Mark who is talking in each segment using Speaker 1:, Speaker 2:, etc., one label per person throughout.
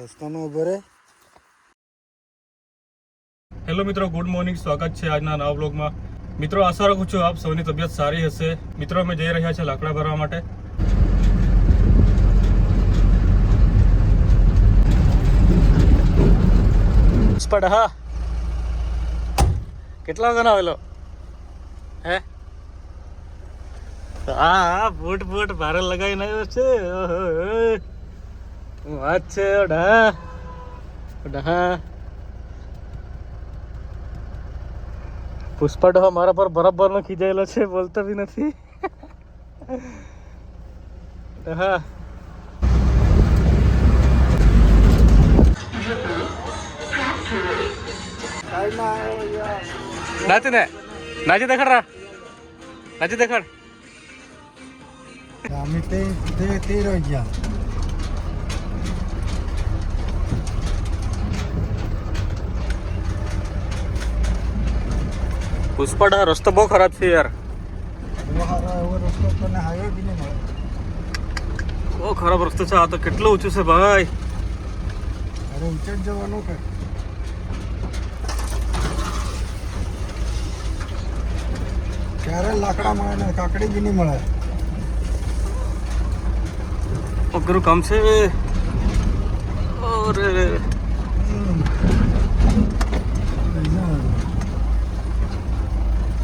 Speaker 1: રસ્તામાં ઉભો રહે.
Speaker 2: હેલો મિત્રો, ગુડ મોર્નિંગ. સ્વાગત છે આજના નવા બ્લોગમાં. મિત્રો, આશા રાખું છું આપ સૌની તબિયત સારી હશે. મિત્રો, અમે જઈ રહ્યા છીએ લાકડા ભરવા માટે. હા, કેટલા વાગ્યાનો આવેલો હે? હા, બૂટ ભારે લગાવીને આવ્યો છે. વાત છે ઓઢા. પુષ્પા ડહા મારા પર બરાબર નો ખીજાયેલો છે, બોલતો બી નથી. હા, નાચી દેખાડ.
Speaker 1: અમે તે રહી ગયા.
Speaker 2: પુષ્પા ડહા રસ્તો બહુ ખરાબ છે યાર.
Speaker 1: એવો રસ્તો તને હાઈવે બી નહીં મળે.
Speaker 2: બહુ ખરાબ રસ્તો છે. આ તો કેટલું ઊંચું છે ભાઈ.
Speaker 1: અરે ઊંચે જ જવાનું કે ક્યારે લાકડા મળે ને કાકડી બી નહીં મળે.
Speaker 2: અઘરું કામ છે.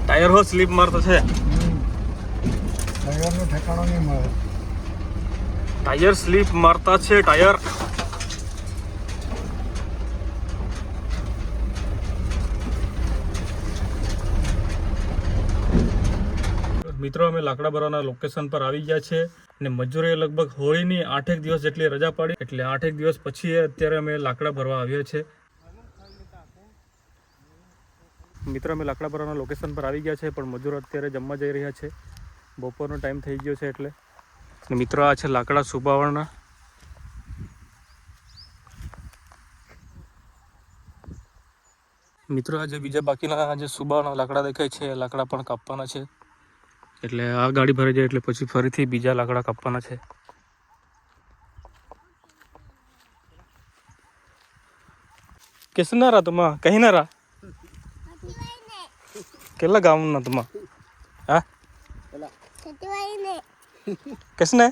Speaker 2: ટાયર હો સ્લીપ મારતો છે.
Speaker 1: ટાયરનું ઠેકાણો નહીં મળે.
Speaker 2: ટાયર સ્લીપ મારતા છે. ટાયર મિત્રો, અમે લાકડા ભરવાના લોકેશન પર આવી ગયા છે અને મજૂરોએ લગભગ હોળીની 8 દિવસ જેટલી રજા પાડી, એટલે 8 દિવસ પછી અત્યારે અમે લાકડા ભરવા આવ્યા છે. મિત્રો, અમે લાકડા ભરવાના લોકેશન પર આવી ગયા છે, પણ મજૂરો અત્યારે જમવા જઈ રહ્યા છે. બપોરનો ટાઈમ થઈ ગયો છે એટલે. મિત્રો, આ છે લાકડા સુબાવવાના. મિત્રો, આજે બીજા બાકીના જે સુબાવવાના લાકડા દેખાય છે એ લાકડા પણ કાપવાના છે. એટલે આ ગાડી ભરાઈ જાય એટલે પછી ફરીથી બીજા લાકડા કાપવાના છે. કેસના રા તુમા કહી ના રા કેટલા ગામ ના તુમા હા કેસને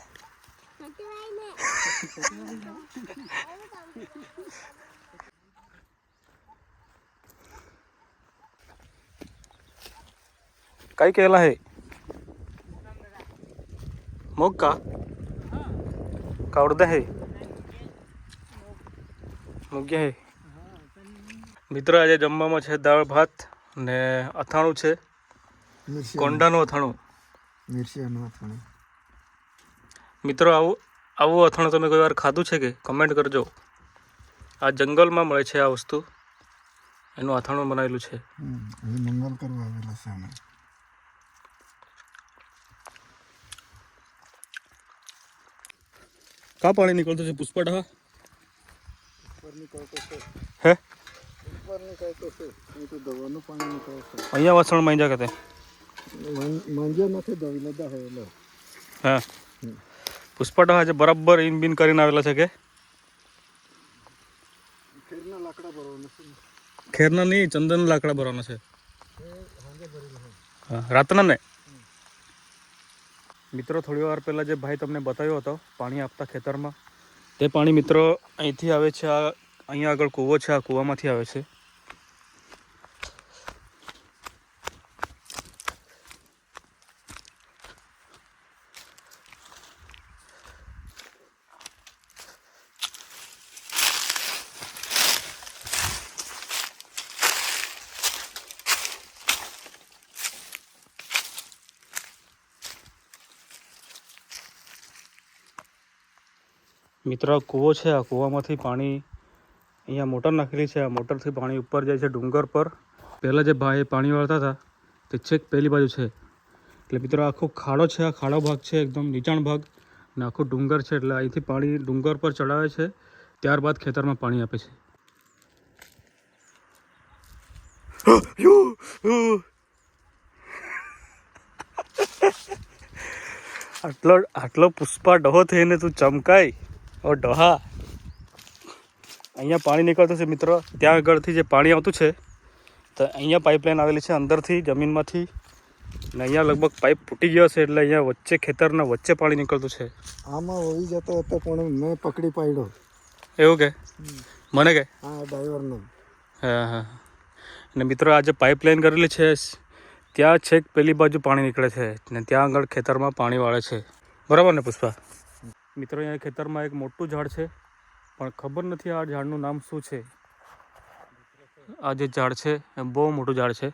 Speaker 2: કઈ કેલા હે મોગ का उड़दा है મૂગ્યા હે. મિત્રો, આજે જમવામાં છે દાળ ભાત ને અથાણું છે. કોંડાનું અથાણું.
Speaker 1: મિરચીનું અથાણું.
Speaker 2: મિત્રો, આવું અથાણું તમે કોઈ વાર ખાધું છે કે? કમેન્ટ કરજો. આ જંગલમાં મળે છે આ વસ્તુ. એનું અથાણું બનાવેલું છે.
Speaker 1: મંગલ કરવા આવેલા છે અમે.
Speaker 2: કા પાણી નીકળતું છે પુષ્પા ડહા?
Speaker 1: ઉપર નીકળતો છે.
Speaker 2: હે?
Speaker 1: ઉપર નીકળતો છે. અહીં તો દવાનું પાણી નીકળે છે.
Speaker 2: અહીંયા વાસણ માંજ્યા કતે
Speaker 1: માંજ્યા નથી દવી લીધા હોય એટલે.
Speaker 2: હા, પુષ્પા ડહા આજે બરાબર ઇન બિન કરીને આવેલા છે કે?
Speaker 1: ખેરના લાકડા ભરવાના છે.
Speaker 2: ખેરના નહીં, ચંદન લાકડા ભરવાના છે. હા, રાતના ને. મિત્રો, થોડી વાર પહેલાં જે ભાઈ તમને બતાવ્યો હતો પાણી આપતા ખેતરમાં, તે પાણી મિત્રો અહીંથી આવે છે. આ અહીંયા આગળ કૂવો છે, આ કૂવામાંથી આવે છે. મિત્રો, આ કૂવો છે. આ કૂવામાંથી પાણી અહીંયા મોટર નાખેલી છે. આ મોટરથી પાણી ઉપર જાય છે ડુંગર પર. પહેલાં જે ભાઈ પાણી વાળતા હતા તે છેક પહેલી બાજુ છે. એટલે મિત્રો, આખો ખાડો છે. આ ખાડો ભાગ છે એકદમ નીચાણ ભાગ, અને આખો ડુંગર છે. એટલે અહીંથી પાણી ડુંગર પર ચડાવે છે, ત્યારબાદ ખેતરમાં પાણી આપે છે. આટલો પુષ્પા ડહો થઈને તું ચમકાય ઓ ડોહા. અહીંયા પાણી નીકળતું છે મિત્રો. ત્યાં આગળથી જે પાણી આવતું છે તો અહીંયા પાઇપલાઇન આવેલી છે અંદરથી જમીનમાંથી, ને અહીંયા લગભગ પાઇપ ફૂટી ગયો છે એટલે અહીંયા વચ્ચે ખેતરના વચ્ચે પાણી નીકળતું છે.
Speaker 1: આમાં હોઈ જતો હતો પણ મેં પકડી પાડ્યો.
Speaker 2: એવું કે મને કે
Speaker 1: હા, ડ્રાઈવરનો.
Speaker 2: હા હા. અને મિત્રો આ જે પાઇપલાઇન કરેલી છે ત્યાં છેક પેલી બાજુ પાણી નીકળે છે ને ત્યાં આગળ ખેતરમાં પાણી વાળે છે. બરાબર ને પુષ્પા? મિત્રો અહીંયા ખેતરમાં એક મોટું ઝાડ છે પણ ખબર નથી આ ઝાડનું નામ શું છે. આ જે ઝાડ છે એ બહુ મોટું ઝાડ છે,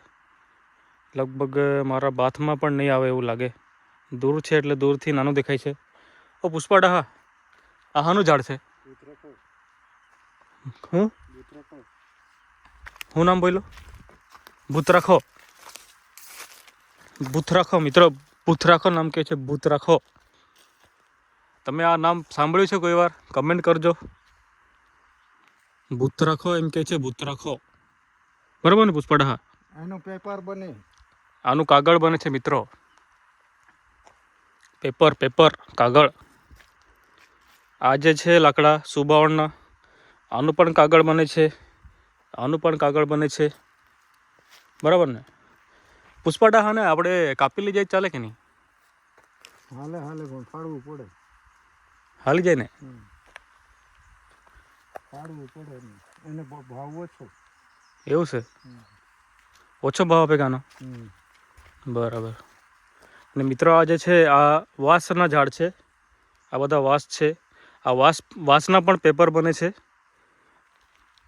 Speaker 2: લગભગ મારા બાથમાં પણ નહીં આવે એવું લાગે. દૂર છે એટલે દૂરથી નાનું દેખાય છે. ઓ પુષ્પાડા, હા આ હાનું ઝાડ છે? હું નામ બોલો? ભૂતરાખો. ભૂતરાખો મિત્રો, ભૂતરાખો નામ કહે છે. ભૂતરાખો. તમે આ નામ સાંભળ્યું છે કોઈ વાર? કમેન્ટ કરજો. ભૂતરાખો એમ કહે છે, ભૂતરાખો. બરાબર ને પુષ્પાડા? હા.
Speaker 1: એનું પેપર બને.
Speaker 2: આનું કાગળ બને છે મિત્રો. પેપર કાગળ. આ જે છે લાકડા સુબાવળના, આનું પણ કાગળ બને છે, આનું પણ કાગળ બને છે. બરાબર ને પુષ્પાડા? હા ને આપણે કાપી લઈ જાય ચાલે કે નહીં?
Speaker 1: હાલે પણ ફાડવું પડે.
Speaker 2: હાલી જાય ને?
Speaker 1: ફાડવું પડે ને. એને ભાવ ઓછો.
Speaker 2: એવું છે? ઓછો ભાવ આપે કાનો? બરાબર. અને મિત્રો આ જે છે આ વાંસના ઝાડ છે. આ બધા વાંસ છે. આ વાંસના પણ પેપર બને છે.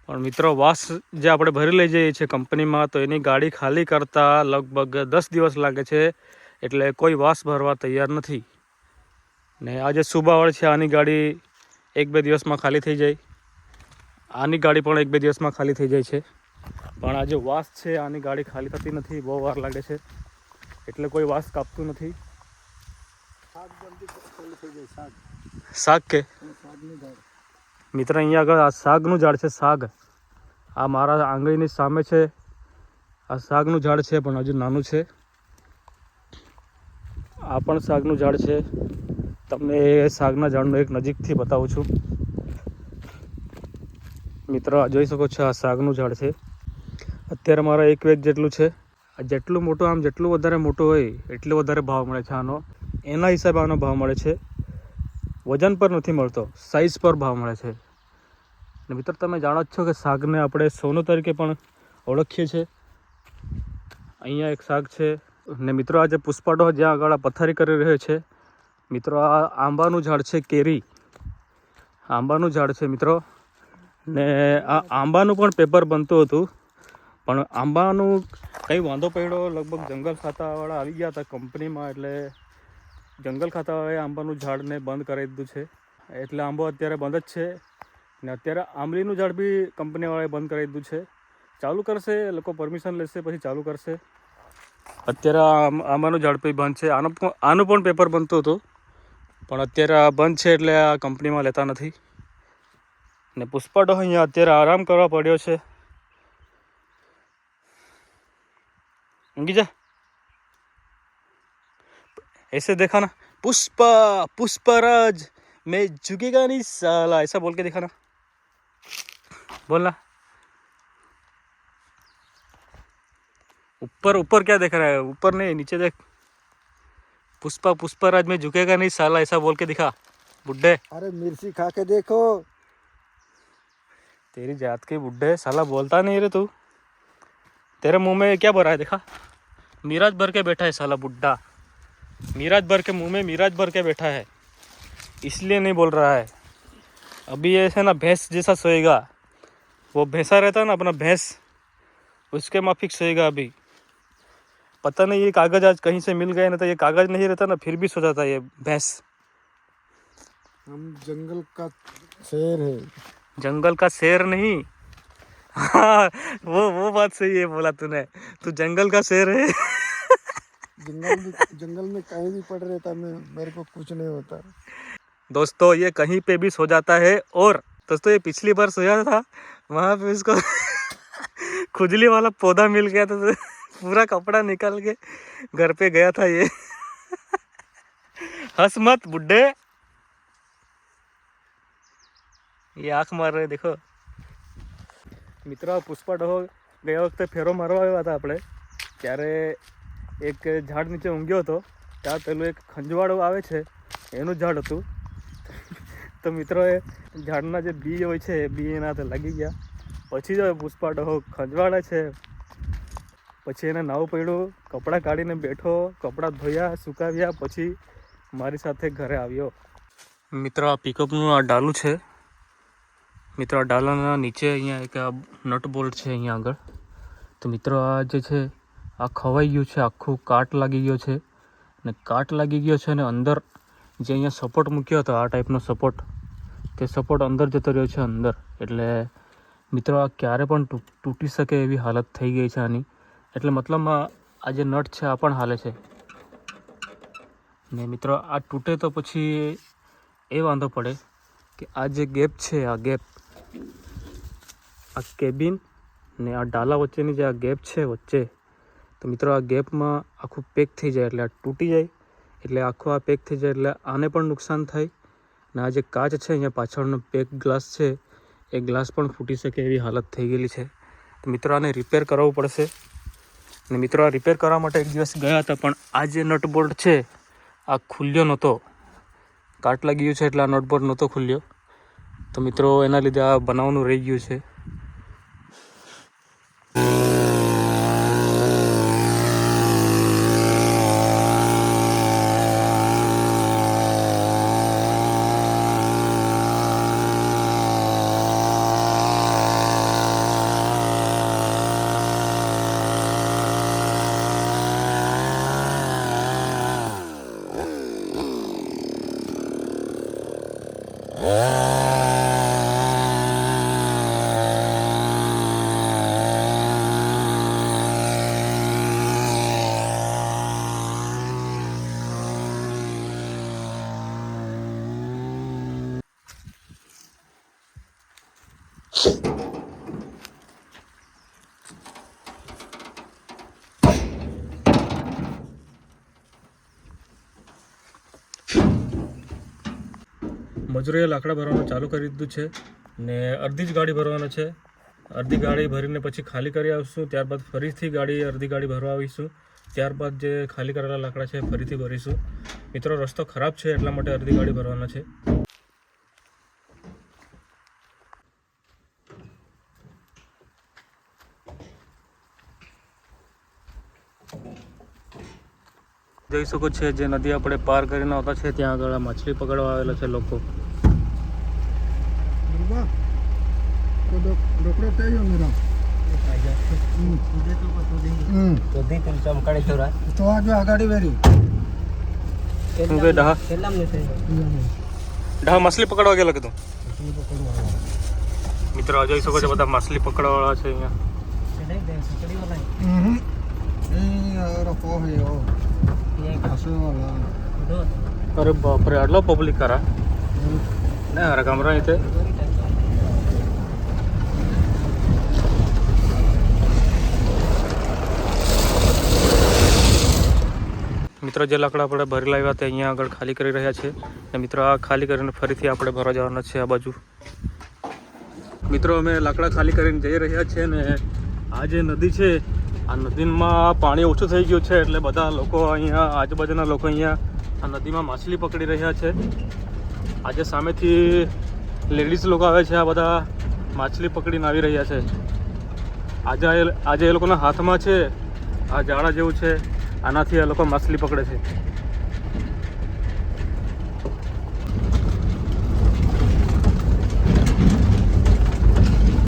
Speaker 2: પણ મિત્રો વાંસ જે આપણે ભરી લઈ જઈએ છીએ કંપનીમાં તો એની ગાડી ખાલી કરતાં લગભગ 10 દિવસ લાગે છે, એટલે કોઈ વાંસ ભરવા તૈયાર નથી. ને આ જે સુબાવળ છે આની ગાડી 1-2 દિવસમાં ખાલી થઈ જાય. આની ગાડી પણ 1-2 દિવસમાં ખાલી થઈ જાય છે. પણ આ જે વાંસ છે આની ગાડી ખાલી થતી નથી, બહુ વાર લાગે છે, એટલે કોઈ વાંસ કાપતું નથી.
Speaker 1: શાક જલ્દી ખાલી થઈ જાય.
Speaker 2: શાક કે
Speaker 1: શાકની ઝાડ.
Speaker 2: મિત્ર અહીંયા આગળ આ શાકનું ઝાડ છે. શાક આ મારા આંગળીની સામે છે. આ શાકનું ઝાડ છે પણ હજુ નાનું છે. આ પણ શાકનું ઝાડ છે. તમને એ શાકના ઝાડનું એક નજીકથી બતાવું છું. મિત્રો આ જોઈ શકો છો, આ શાકનું ઝાડ છે. અત્યારે મારા 1 વેચ જેટલું છે. આ જેટલું મોટું આમ જેટલું વધારે મોટું હોય એટલો વધારે ભાવ મળે છે આનો. એના હિસાબે આનો ભાવ મળે છે. વજન પર નથી મળતો, સાઇઝ પર ભાવ મળે છે. ને મિત્રો તમે જાણો જ છો કે શાકને આપણે સોનું તરીકે પણ ઓળખીએ છીએ. અહીંયા એક શાક છે. ને મિત્રો આ જે પુષ્પાડો જ્યાં આગળ આ પથારી કરી રહ્યો છે, મિત્રો આ આંબાનું ઝાડ છે. કેરી આંબાનું ઝાડ છે મિત્રો. ને આ આંબાનું પણ પેપર બનતું હતું, પણ આંબાનું કંઈ વાંધો પડ્યો. લગભગ જંગલ ખાતાવાળા આવી ગયા હતા કંપનીમાં, એટલે જંગલ ખાતાવાળાએ આંબાનું ઝાડને બંધ કરાવી દીધું છે. એટલે આંબો અત્યારે બંધ જ છે. ને અત્યારે આંબલીનું ઝાડ બી કંપનીવાળાએ બંધ કરાવી દીધું છે. ચાલુ કરશે, લોકો પરમિશન લેશે પછી ચાલુ કરશે. અત્યારે આંબાનું ઝાડ બી બંધ છે. આનું પણ પેપર બનતું હતું, પણ અત્યારે આ બંધ છે એટલે આ કંપનીમાં લેતા નથી. ને પુષ્પાડો અહીંયા અત્યારે આરામ કરવા પડ્યો છે. ઊંઘી જા. ऐसे देखा ना, पुष्पराज मैं झुकेगा नहीं साला, ऐसा बोल के दिखाना. बोलना. ऊपर क्या देख रहा है? ऊपर नहीं, नीचे देख. पुष्पराज में झुकेगा नहीं साला, ऐसा बोल के दिखा बुड्ढे.
Speaker 1: अरे मिर्ची खा के देखो.
Speaker 2: तेरी जात के बुड्ढे, साला बोलता नहीं रे तू. तेरे मुंह में क्या भरा है देखा? मिराज भर के बैठा है साला बुड्ढा. मिराज भर के मुंह में मिराज भर के बैठा है, इसलिए नहीं बोल रहा है. अभी ऐसे ना भैंस जैसा सोएगा. वो भैंसा रहता है ना अपना भैंस, उसके माफिक सोएगा अभी. पता नहीं ये कागज आज कहीं से मिल गया, ना तो ये कागज नहीं रहता ना फिर भी सो जाता ये भैंस.
Speaker 1: हम जंगल का शेर है.
Speaker 2: जंगल का शेर नहीं. हाँ वो बात सही है बोला तूने. तू जंगल का शेर है.
Speaker 1: जंगल में कहीं भी पड़ रहता मेरे को कुछ नहीं होता.
Speaker 2: दोस्तों ये कहीं पे भी सो जाता है. और दोस्तों ये पिछली बार सोया था, वहाँ पे इसको खुजली वाला पौधा मिल गया था, तो पूरा कपड़ा निकाल के घर पे गया था ये. हंस मत बुड्ढे. ये आँख मार रहे देखो. મિત્ર પુષ્પા ડહો ગયા વખતે ફેરો મારવા આવ્યા હતા આપણે, ત્યારે એક ઝાડ નીચે ઊંઘ્યો હતો. ત્યાં પેલું એક ખંજવાળું આવે છે એનું ઝાડ હતું. તો મિત્રો એ ઝાડના જે બી હોય છે એ બી એના હાથે લાગી ગયા. પછી જો પુષ્પા ડહો ખંજવાળે છે. પછી એને નાવું પડ્યું, કપડાં કાઢીને બેઠો, કપડાં ધોયા, સુકાવ્યા, પછી મારી સાથે ઘરે આવ્યો. મિત્ર આ પિકઅપનું આ ડાલું છે. મિત્રો આ ડાલાના નીચે અહીંયા એક આ નટ બોલ્ટ છે અહીંયા આગળ. તો મિત્રો આ જે છે આ ખવાઈ ગયું છે, આખું કાટ લાગી ગયો છે. અને કાટ લાગી ગયો છે અને અંદર જે અહીંયા સપોર્ટ મૂક્યો હતો, આ ટાઈપનો સપોર્ટ, તે સપોર્ટ અંદર જતો રહ્યો છે અંદર. એટલે મિત્રો આ ક્યારે પણ તૂટી શકે એવી હાલત થઈ ગઈ છે આની. એટલે મતલબમાં આ જે નટ છે આ પણ હાલે છે. ને મિત્રો આ તૂટે તો પછી એ વાંધો પડે કે આ જે ગેપ છે, આ ગેપ, આ કેબિન ને આ ડાલા વચ્ચેની જે આ ગેપ છે વચ્ચે, તો મિત્રો આ ગેપમાં આખું પેક થઈ જાય. એટલે આ તૂટી જાય એટલે આખું આ પેક થઈ જાય એટલે આને પણ નુકસાન થાય. ને આ જે કાચ છે અહીંયા પાછળનો પેક ગ્લાસ છે એ ગ્લાસ પણ ફૂટી શકે એવી હાલત થઈ ગયેલી છે. તો મિત્રો આને રિપેર કરાવવું પડશે. ને મિત્રો આ રિપેર કરવા માટે એક દિવસ ગયા હતા, પણ આ જે નટ બોલ્ટ છે આ ખુલ્યો નહોતો. કાટ લાગી ગયું છે એટલે આ નટ બોલ્ટ નહોતો ખુલ્યો. તો મિત્રો એના લીધે આ બનાવવાનું રહી ગયું છે. મજૂરીએ લાકડા ભરવાનું ચાલુ કરી દીધું છે ને અડધી જ ગાડી ભરવાનો છે. અડધી ગાડી ભરીને પછી ખાલી કરી આવીશું. ત્યારબાદ ફરીથી અડધી ગાડી ભરવા આવીશું. ત્યારબાદ જે ખાલી કરેલા લાકડા છે ફરીથી ભરીશું. મિત્રો રસ્તો ખરાબ છે એટલા માટે અડધી ગાડી ભરવાના છે. જોઈ શકો છો જે નદી આપણે પાર કરીને આવતા છે ત્યાં આગળ માછલી પકડવા આવેલા છે લોકો. માછલી પકડવા ગયેલા કીધું. મિત્રો જોઈ શકો છો બધા માછલી પકડવા વાળા છે અહીંયા. અરે બાપરે આટલો પબ્લિક કરા ને અરે ગામડા રીતે. મિત્રો જે લાકડા આપણે ભરી લાવ્યા તે અહીંયા આગળ ખાલી કરી રહ્યા છે. અને મિત્રો આ ખાલી કરીને ફરીથી આપણે ભરવા જવાના છે આ બાજુ. મિત્રો અમે લાકડા ખાલી કરીને જઈ રહ્યા છીએ ને આ જે નદી છે આ નદીમાં પાણી ઓછું થઈ ગયું છે એટલે બધા લોકો અહીંયા આજુબાજુના લોકો અહીંયા આ નદીમાં માછલી પકડી રહ્યા છે. આજે સામેથી લેડીઝ લોકો આવે છે, આ બધા માછલી પકડીને આવી રહ્યા છે. આજે એ લોકોના હાથમાં છે આ જાળા જેવું છે, આનાથી આ લોકો માછલી પકડે છે.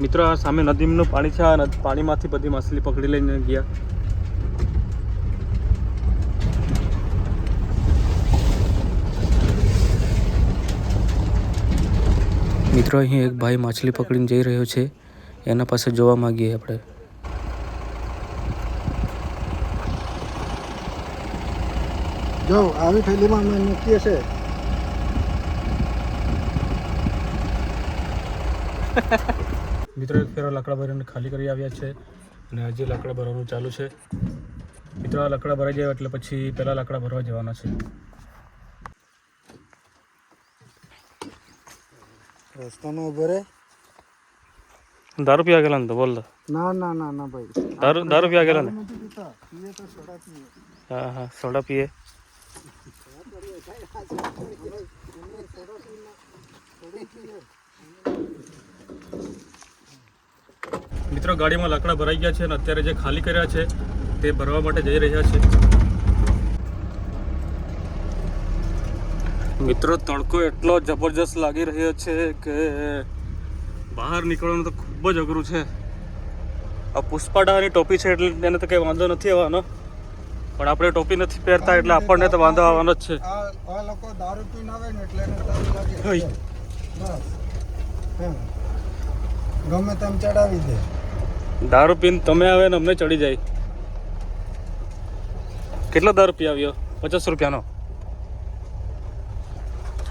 Speaker 2: મિત્રો આ સામે નદીનું પાણી છે, આ પાણીમાંથી બધી માછલી પકડી લઈને ગયા. મિત્રો અહીં એક ભાઈ માછલી પકડીને જઈ રહ્યો છે, એના પાસે જોવા માંગીએ આપણે.
Speaker 1: જો આવી થેલીમાં અમે મૂકીએ છે.
Speaker 2: મિત્રો એક ફેરો લાકડા ભરીને ખાલી કરી આવ્યા છે અને હજી લાકડા ભરવાનું ચાલુ છે. મિત્રો આ લાકડા ભરાઈ જાય એટલે પછી પહેલા લાકડા ભરવા જવાના છે.
Speaker 1: રસ્તામાં ઉભો રહે
Speaker 2: દારૂ પીવા ગયેલા ને તો બોલ
Speaker 1: ના ના ના ના ભાઈ,
Speaker 2: દારૂ પીવા ગયેલા ને?
Speaker 1: નથી પીતા, પીએ તો સોડા પીએ.
Speaker 2: હા હા, સોડા પીએ. મિત્રો ગાડીમાં લાકડા ભરાઈ ગયા છે અને અત્યારે જે ખાલી કર્યા છે તે ભરવા માટે જઈ રહ્યા છે. મિત્રો તડકો એટલો જબરજસ્ત લાગી રહ્યો છે કે બહાર નીકળવાનું તો ખૂબ જ અઘરું છે. આ પુષ્પાડાની ટોપી છે એટલે એને તો કંઈ વાંધો નથી આવવાનો, પણ આપણે ટોપી નથી પહેરતા એટલે આપણને તો વાંધો આવવાનો જ છે.
Speaker 1: આ લોકો દારૂ પીને આવે ને એટલે એને તરસ લાગે. બસ હા. ગમે તેમ ચડાવી દે.
Speaker 2: દારૂ પીને તમે આવે ને અમને ચડી જાય. કેટલો દારૂ પી આવ્યો? 50 રૂપિયાનો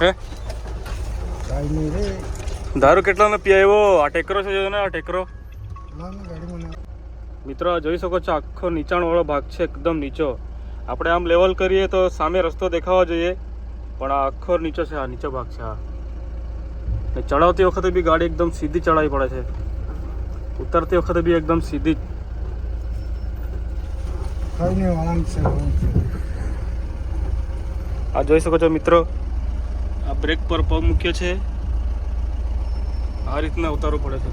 Speaker 2: હે?
Speaker 1: કાંઈ નહીં રે.
Speaker 2: દારૂ કેટલાનો પી આવ્યો? આ ટેકરો છે જોયો ને, આ ટેકરો.
Speaker 1: ગાડીમાં
Speaker 2: મિત્રો આ જોઈ શકો છો, આખો નીચાણવાળો ભાગ છે, એકદમ નીચો. આપણે આમ લેવલ કરીએ તો સામે રસ્તો દેખાવો જોઈએ, પણ આ આખો નીચો છે, આ નીચો ભાગ છે. આ ને ચડાવતી વખતે બી ગાડી એકદમ સીધી ચડાવી પડે છે, ઉતરતી વખતે બી એકદમ સીધી.
Speaker 1: કઈ નહીં, વળાંક છે.
Speaker 2: આ જોઈ શકો છો મિત્રો, આ બ્રેક પર પગ મૂક્યો છે, આ રીતના ઉતારવું પડે છે.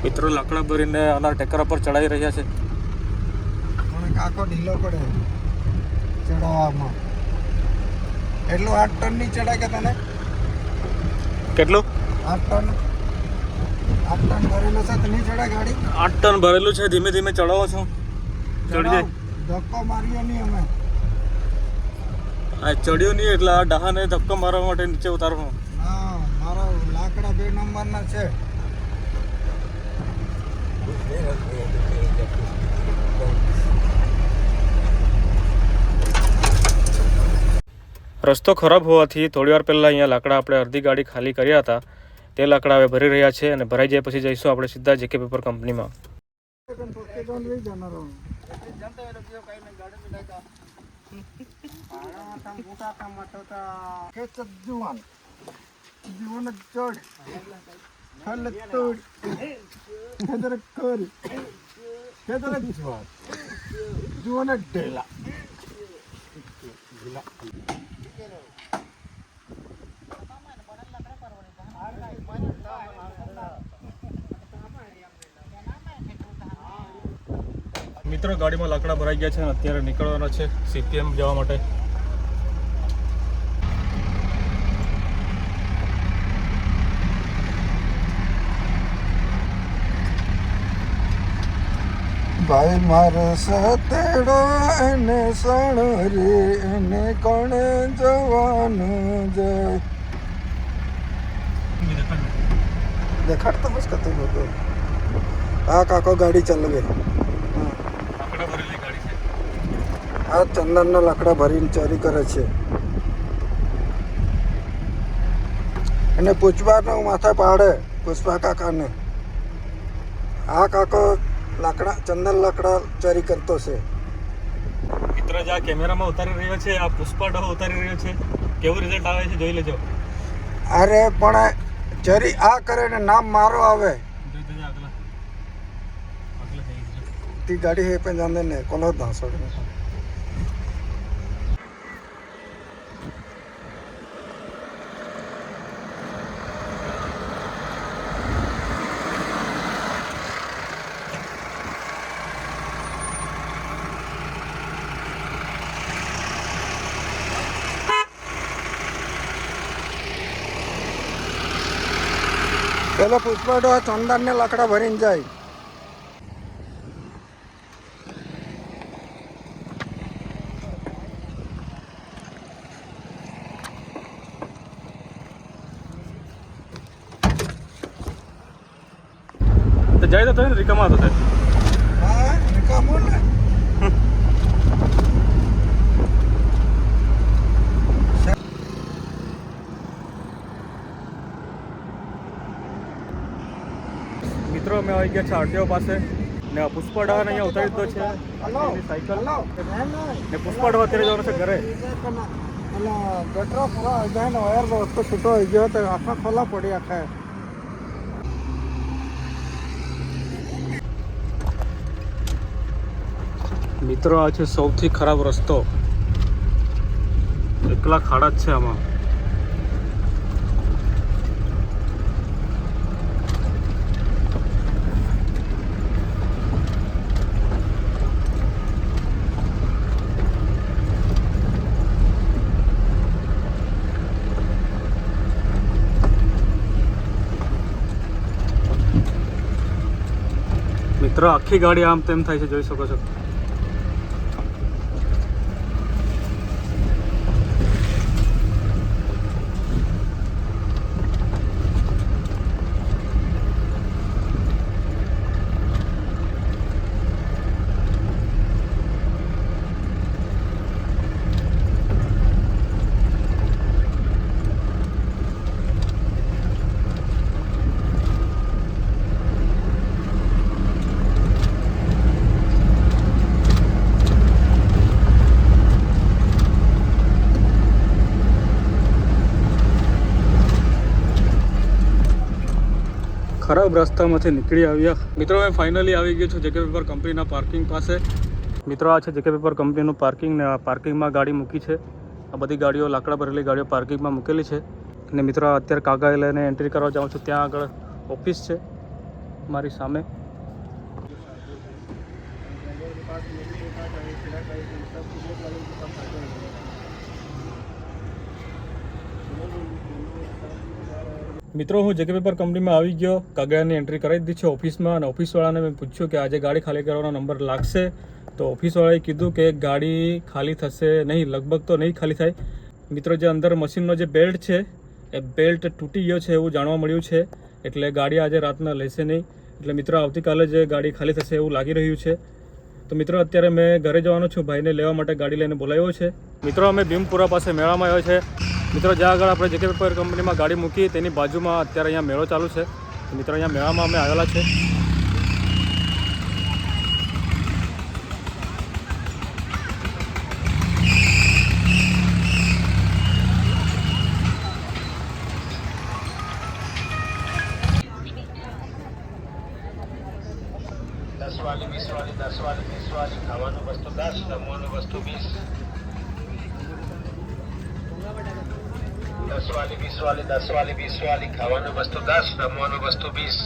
Speaker 2: મિત્રો લાકડા ભરીને આના ટેકરા પર ચડાવી રહ્યા છે.
Speaker 1: પણ કાકો ઢીલો પડે ચડાવવામાં. એટલું 8 ટન ની ચડાય કે તને?
Speaker 2: કેટલું?
Speaker 1: 8 ટન. 8 ટન ભરેલું છે તો નહીં ચડાય ગાડી?
Speaker 2: 8 ટન ભરેલું છે, ધીમે ધીમે ચડાવો છો, ચડી જાય.
Speaker 1: ધક્કો માર્યો નહીં અમે.
Speaker 2: આ ચડ્યો નહીં એટલે આ ડાહાને ધક્કો મારવા માટે નીચે ઉતારવાનો.
Speaker 1: હા, મારા લાકડા 2 નંબરના છે.
Speaker 2: રસ્તો ખરાબ હોવાથી થોડી વાર પહેલાં અહીંયા લાકડા આપણે અડધી ગાડી ખાલી કર્યા હતા, તે લાકડા હવે ભરી રહ્યા છે અને ભરાઈ જાય પછી જઈશું આપણે સીધા જેકે પેપર કંપનીમાં. મિત્રો ગાડીમાં લાકડા ભરાઈ ગયા છે અને અત્યારે નીકળવાના છે CPM જવા માટે.
Speaker 1: ભાઈ મારો સતેડો એને સણ રે એને કોણ જવાનું જાય. દેખાડતો બસ કતો બધો. આ કાકો ગાડી ચલાવે.
Speaker 2: લાકડા ભરેલી ગાડી છે.
Speaker 1: આ ચંદનના લાકડા ભરીને ચોરી કરે છે. એને પૂછવાનું માથા પાડે પુષ્પા કાકાને. આ કાકો લાકડા ચંદન લાકડા ચોરી કરતો છે.
Speaker 2: મિત્ર જે આ કેમેરામાં ઉતારી રહ્યો છે, આ પુષ્પા ડહો ઉતારી રહ્યો છે, કેવું રિઝલ્ટ આવે છે જોઈ લેજો.
Speaker 1: અરે પણ ચોરી આ કરે ને નામ મારો આવે. ती गाड़ी है पे जाने ने कोलो दासो. પેલો પુષ્પાડો ચંદન ને લાકડા ભરીને જાય.
Speaker 2: જાય તો થાય ને રીકામાં તો થાય.
Speaker 1: હા નિકામો ને
Speaker 2: મિત્રો અમે આવી ગયા છે આરટીઓ પાસે ને પુષ્પાડાને અહીંયા ઉતારી દીધો છે
Speaker 1: હલો
Speaker 2: એની સાયકલ
Speaker 1: હલો
Speaker 2: ને પુષ્પાડવા અત્યારે જવાનું છે ઘરે.
Speaker 1: ગટરો પૂરા જાય ને વાયર રસ્તો છૂટો થઈ ગયો તો આખા ખોલા પડી આખા.
Speaker 2: મિત્રો આ છે સૌથી ખરાબ રસ્તો, એકલા ખાડા જ છે આમાં. મિત્રો આખી ગાડી આમ તેમ થાય છે, જોઈ શકો છો. ખરાબ રસ્તામાંથી નીકળી આવ્યા. મિત્રો અમે ફાઇનલી આવી ગયો છું જેકે પેપર કંપનીના પાર્કિંગ પાસે. મિત્રો આ છે જેકે પેપર કંપનીનું પાર્કિંગ ને આ પાર્કિંગમાં ગાડી મૂકી છે. આ બધી ગાડીઓ લાકડા ભરેલી ગાડીઓ પાર્કિંગમાં મૂકેલી છે. અને મિત્રો અત્યારે કાગળ લઈને એન્ટ્રી કરવા જાઉં છું. ત્યાં આગળ ઓફિસ છે મારી સામે. મિત્રો હું જેકે પેપર કંપનીમાં આવી ગયો, કાગળની એન્ટ્રી કરાવી દીધી છે ઓફિસમાં. અને ઓફિસવાળાને મેં પૂછ્યું કે આજે ગાડી ખાલી કરવાનો નંબર લાગશે, તો ઓફિસવાળાએ કીધું કે ગાડી ખાલી થશે નહીં, લગભગ તો નહીં ખાલી થાય. મિત્રો જે અંદર મશીનનો જે બેલ્ટ છે એ બેલ્ટ તૂટી ગયો છે એવું જાણવા મળ્યું છે, એટલે ગાડી આજે રાતના લેશે નહીં. એટલે મિત્રો આવતીકાલે જ ગાડી ખાલી થશે એવું લાગી રહ્યું છે. તો મિત્રો અત્યારે મેં ઘરે જવાનો છું, ભાઈને લેવા માટે ગાડી લઈને બોલાવ્યો છે. મિત્રો અમે ભીમપુરા પાસે મેળામાં આવ્યો છે. મિત્રો જ્યાં આગળ આપણે જેકે પેપર કંપનીમાં ગાડી મૂકી તેની બાજુમાં અત્યારે અહીંયા મેળો ચાલુ છે. મિત્રો અહીંયા મેળામાં અમે આવેલા છે.
Speaker 3: વાલી 20 વાલી 10 વાલી 20 વાલી ખાવાનું વસ્તુ 10 જમવાનું વસ્તુ 20 10 વાલી 20 વાલી 10 વાલી 20 વાલી ખાવાનું વસ્તુ 10 જમવાનું વસ્તુ 20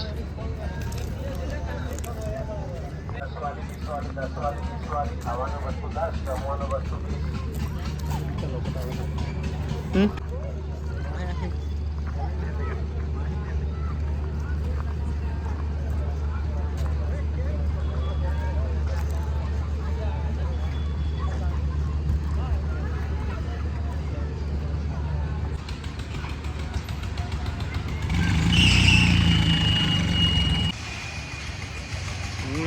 Speaker 3: 10 વાલી 20 વાલી 10 વાલી 20 વાલી ખાવાનું વસ્તુ 10 જમવાનું વસ્તુ 20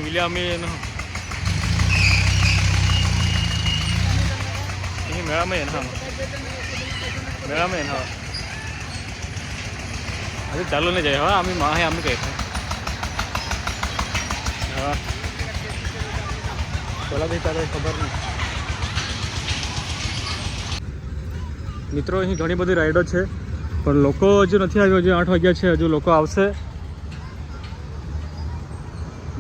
Speaker 2: વિલિયામીન ini મેળામાં હા મેળામાં હા આજે ચાલુ નહીં જાય. હા આम्ही માહે આम्ही કહે હા બોલા ભાઈ તારે ખબર નહીં. મિત્રો અહીં ઘણી બધી રાઈડો છે પણ લોકો હજુ નથી આવ્યો. હજુ 8 વાગ્યા છે, હજુ લોકો આવશે.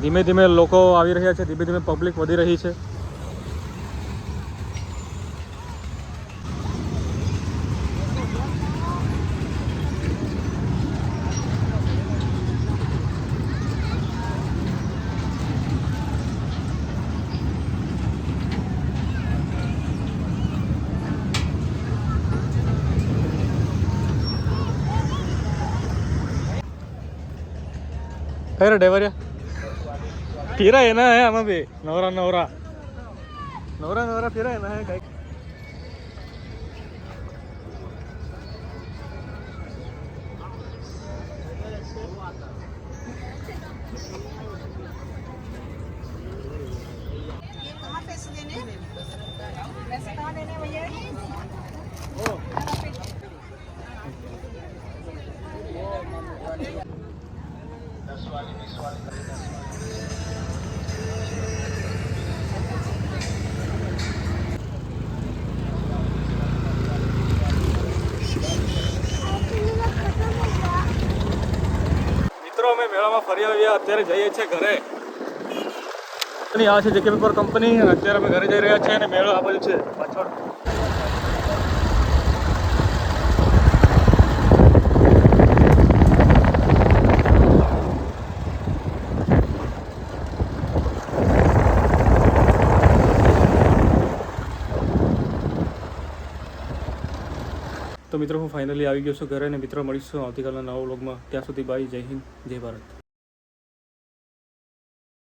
Speaker 2: ધીમે ધીમે લોકો આવી રહ્યા છે, ધીમે ધીમે પબ્લિક વધી રહી છે. અરે ડેવરિયા ફીરા એના હે આમાં બી નવરા નવરા નવરા નવરા ફીરા એના હે કઈક. મિત્રો અમે મેળામાં ફરી આવ્યા, અત્યારે જઈએ છીએ ઘરે. આ છે જેકે પેપર કંપની, અને અત્યારે અમે ઘરે જઈ રહ્યા છીએ અને મેળો આ બાજુ છે પાછળ. તો મિત્રો હું ફાઇનલી આવી ગયો છું ઘરે, અને મિત્રો મળીશું આવતીકાલના નવા વ્લોગમાં. ત્યાં સુધી બાય, જય હિન્દ, જય ભારત.